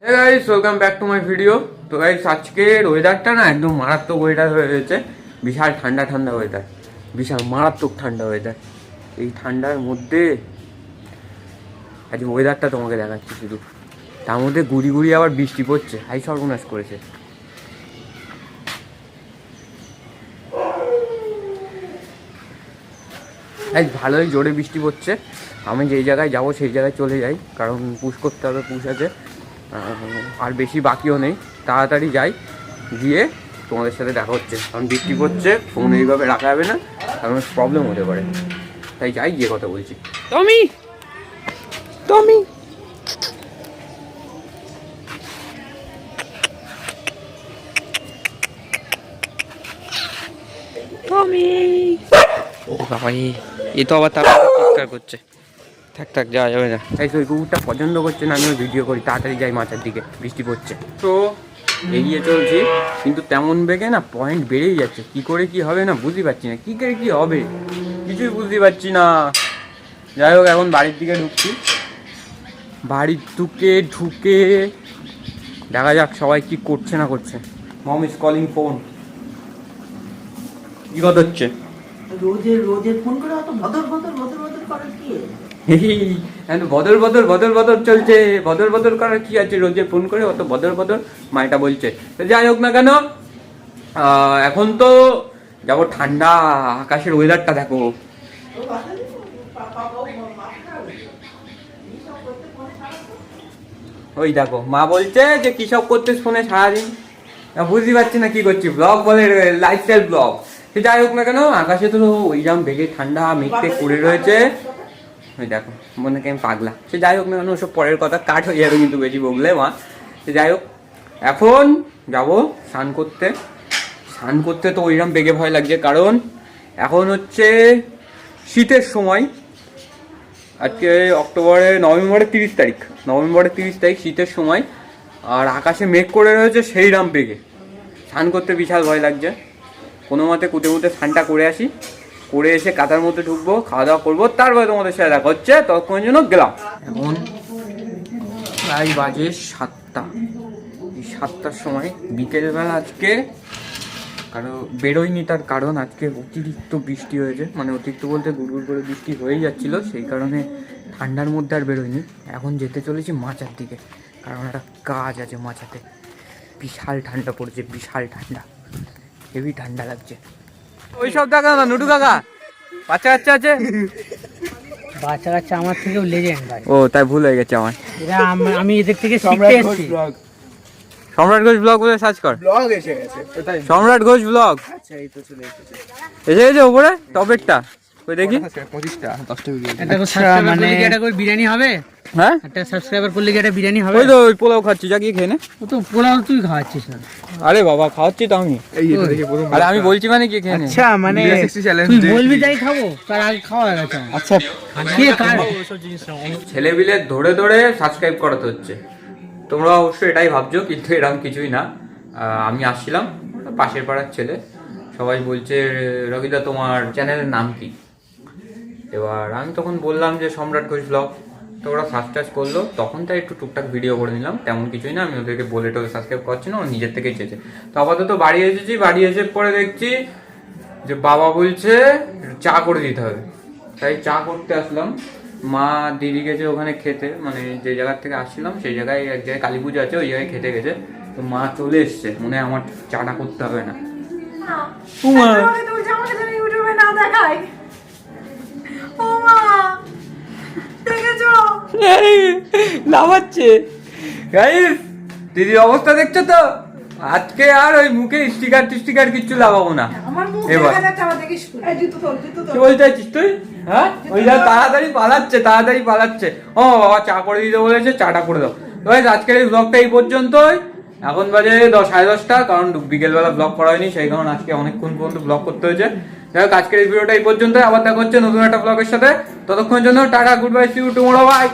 Hey guys, welcome back to my video. তো guys আজকের ওয়েদারটা না একদম মারাত্মক ওয়েদার হয়ে রয়েছে। বিশাল ঠান্ডা ঠান্ডা ওয়েদার, বিশাল মারাত্মক ঠান্ডা ওয়েদার। এই ঠান্ডার মধ্যে আজ ওয়েদারটা তোমাকে দেখাচ্ছি শুধু। তার মধ্যে গুড়ি গুড়ি আবার বৃষ্টি পড়ছে, হাই সর্বনাশ করেছে। আজ ভালোই জোরে বৃষ্টি পড়ছে। আমি যেই জায়গায় যাবো সেই জায়গায় চলে যাই, কারণ পুশ করতে হবে, পুশ আছে। আর বেশি বাকিও নেই, তাড়াতাড়ি যাই, গিয়ে তোমাদের সাথে দেখা হচ্ছে। কারণ বৃষ্টি পড়ছে, ফোন এইভাবে রাখা যাবে না, কারণ প্রবলেম হতে পারে। তাই যাই, গিয়ে কথা বলছি। টমি টমি টমি বাবাই, এ তো আবার তার চিৎকার করছে। থাক থাক, যাওয়া যাবে না। তাই তো ওই কুকুরটা পছন্দ করছে না, আমিও ভিডিও করি। তাড়াতাড়ি যাই মাথার দিকে, বৃষ্টি পড়ছে। তো এগিয়ে চলছি, কিন্তু তেমন বেগে না পয়েন্ট বেড়েই যাচ্ছে। কি করে কি হবে না বুঝতে পারছি না, কি করে কি হবে কিছুই বুঝতে পারছি না। যাই হোক, এখন বাড়ির দিকে ঢুকছি। বাড়ির ঢুকে দেখা যাক সবাই কি করছে না করছে। Mom is calling phone. কি কথা হচ্ছে? রোজে ফোন করে অত বদল করার কি? বদল চলছে। বদল করার কি আছে? রোজে ফোন করে অত বদল মাইটা বলছে। তো যাই হোক না কেন, এখন তো যাবো ঠান্ডা। আকাশের ওয়েদারটা দেখো। ওই দেখো, মা বলছে যে কি সব করছিস ফোনে সারাদিন। বুঝতে পারছি না কি করছি। ব্লগ বলে, লাইফস্টাইল ব্লগ। সে যাই হোক না কেন, আকাশে তো ওইরকম বেগে ঠান্ডা মেঘতে করে রয়েছে। ওই দেখো, মনে হয় আমি পাগলা। সে যাই হোক না কেন, ওসব পরের কথা, কাট হয়ে যাবে কিন্তু বেশি বকলে মা। সে যাই হোক, এখন যাবো স্নান করতে। তো ওইরকম বেগে ভয় লাগছে, কারণ এখন হচ্ছে শীতের সময়। আজকে নভেম্বরের 30 তারিখ, শীতের সময়। আর আকাশে মেঘ করে রয়েছে সেই রাম বেগে। স্নান করতে বিশাল ভয় লাগছে। কোনো মতে কুটে স্নানটা করে আসি, করে এসে কাঁথার মধ্যে ঢুকবো, খাওয়া দাওয়া করবো, তারপরে তোমাদের সাথে দেখা হচ্ছে। ততক্ষণের জন্য গেলাম। এখন প্রায় বাজে 7টা। এই 7টার সময় বিকেলবেলা আজকে কারণ বেরোয়নি, তার কারণ আজকে অতিরিক্ত বৃষ্টি হয়েছে। মানে অতিরিক্ত বলতে গুড়গুড় করে বৃষ্টি হয়েই যাচ্ছিলো, সেই কারণে ঠান্ডার মধ্যে আর বেরোয়নি। এখন যেতে চলেছি মাচার দিকে, কারণ একটা কাজ আছে মাচাতে। বিশাল ঠান্ডা পড়েছে, বিশাল ঠান্ডা, হেভি ঠান্ডা লাগছে। ওইসব দেখা না, নুটু কাকা বাচ্চা আছে। বাচ্চা আমার থেকেও লেজেন্ড ভাই। ও তাই, ভুল হয়ে গেছে আমার। আমি এদের থেকে শিখতে এসেছি। সম্রাট ঘোষ ব্লগ বলে সার্চ কর, ব্লগ এসে গেছে। সম্রাট ঘোষ ব্লগ। আচ্ছা, এই তো চলে এসেছে। এসে গেছে উপরে টপেরটা, ওই দেখি 25টা 10টা ভিডিও। মানে এটা করে বিরিয়ানি হবে? হ্যাঁ, একটা সাবস্ক্রাইবার করলে কি একটা বিরিয়ানি হবে? ওই তো ওই পোলাও খাচ্ছি, যা গিয়ে খেয়ে নে। ও তো পোলাও তুই খাওয়াচ্ছিস না। আরে বাবা, খাওয়াচ্ছি তো আমি। এই এটা দেখে প্রথম। আরে আমি বলছি মানে কি খেয়ে নে। আচ্ছা, মানে 60 চ্যালেঞ্জ তুই বলবি তাই খাবো, তার আগে খাওয়া হয়ে গেছে। আচ্ছা, কে কার ছেলেবিলে ধরে সাবস্ক্রাইব করাতে হচ্ছে। তোমরা অবশ্যই এটাই ভাবছো, কিন্তু এরকম কিছুই না। আমি আসছিলাম, পাশের পাড়ার ছেলে, সবাই বলছে রবিদা তোমার চ্যানেলের নাম কি? এবার আমি তখন বললাম যে সম্রাট ঘোষ ব্লগ। তো ওরা সাবস্ক্রাইব করলো, তখন তাই একটু টুকটাক ভিডিও করে নিলাম, তেমন কিছুই না। আমি ওদেরকে বলে টোলে সাবস্ক্রাইব করছি না, ও নিজের থেকেই চেয়েছে। তো আপাতত বাড়ি এসেছি, বাড়ি এসে পরে দেখছি যে বাবা বলছে চা করে দিতে হবে। তাই চা করতে আসলাম। মা দিদি গেছে ওখানে খেতে, মানে যে জায়গার থেকে আসছিলাম সেই জায়গায়, এক জায়গায় কালী পুজো আছে, ওই জায়গায় খেতে গেছে। তো মা চলে এসছে, মনে হয় আমার চাটা করতে হবে না। লাফাচ্ছে। দিদির অবস্থা দেখছো তো? আজকে আর ওই মুখে স্টিকার কিচ্ছু লাগাবো না। এবার কি বলতে চাইছিস তুই? হ্যাঁ, ওই যা তাড়াতাড়ি পালাচ্ছে। ও বাবা চা করে দিতে বলেছে, চাটা করে দাও। তো আজকের এই ব্লগটা এই পর্যন্তই। এখন বাজে 10:30, কারণ বিকেলবেলা ব্লগ করা হয়নি, সেই কারণে আজকে অনেকক্ষণ পর্যন্ত ব্লগ করতে হয়েছে। যাই হোক, আজকের এই ভিডিওটা এই পর্যন্ত। আবার দেখা হচ্ছে নতুন একটা ব্লগের সাথে। ততক্ষণের জন্য tata, good bye, see you tomorrow, by.